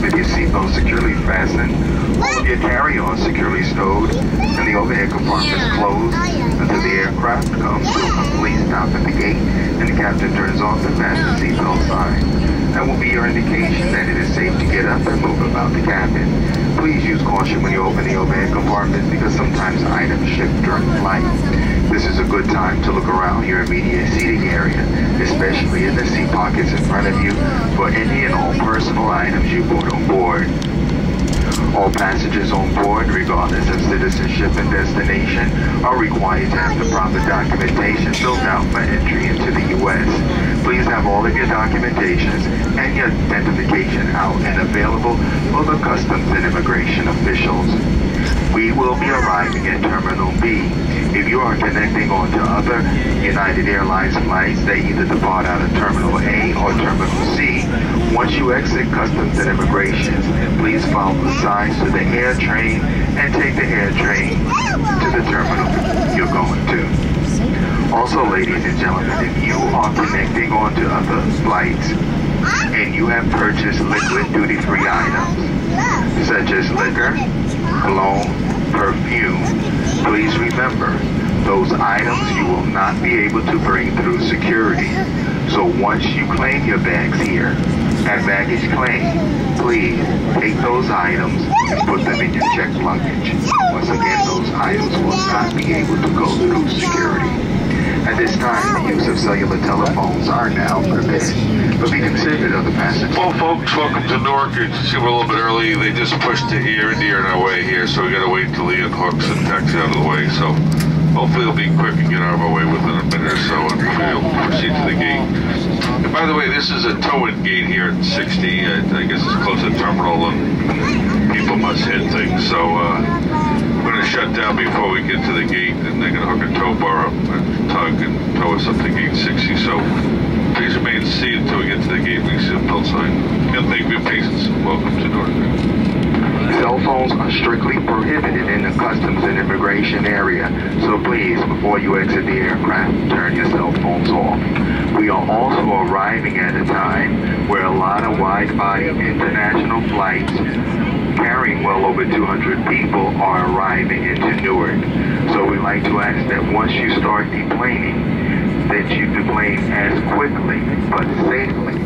with your seatbelt securely fastened, all of your carry-on securely stowed, and the overhead compartments closed until the aircraft comes to a complete stop at the gate and the captain turns off the fasten seatbelt sign. That will be your indication that it is safe to get up and move about the cabin. Please use caution when you open the overhead compartments because sometimes items shift during flight. This is a good time to look around your immediate seating area, especially in the seat pockets in front of you for any and all personal items you brought on board. All passengers on board, regardless of citizenship and destination, are required to have the proper documentation filled out for entry into the U.S. Please have all of your documentations and your identification out and available for the Customs and Immigration officials. We will be arriving at Terminal B. If you are connecting on to other United Airlines flights, they either depart out of Terminal A or Terminal C. Once you exit Customs and Immigration, please follow the signs to the air train and take the air train to the terminal you're going to. Also, ladies and gentlemen, if you are connecting on to other flights and you have purchased liquid duty-free items, such as liquor, cologne, perfume, please remember, those items you will not be able to bring through security. So once you claim your bags here at baggage claim, please take those items and put them in your checked luggage. Once again, those items will not be able to go through security. At this time, the use of cellular telephones are now permitted, but be considerate of the passengers. Well, folks, welcome to Newark. You see we're a little bit early. They just pushed the Air India on our way here, so we got to wait until Ian hooks and taxi out of the way. So hopefully it'll be quick and get out of our way within a minute or so, and we'll proceed to the gate. And by the way, this is a tow-in gate here at 60. I guess it's close to the terminal, and people must hit things. So we're going to shut down before we get to the gate, and they're going to hook a tow bar up and tug and tow us up to gate 60. So please remain seated until we get to the gate. We can see the belt sign. And thank you for your patience. Welcome to Newark. Cell phones are strictly prohibited in the Customs and Immigration area, so please, before you exit the aircraft, turn your cell phones off. We are also arriving at a time where a lot of wide-body international flights carrying well over 200 people are arriving into Newark. So we'd like to ask that once you start deplaning, that you deplane as quickly but safely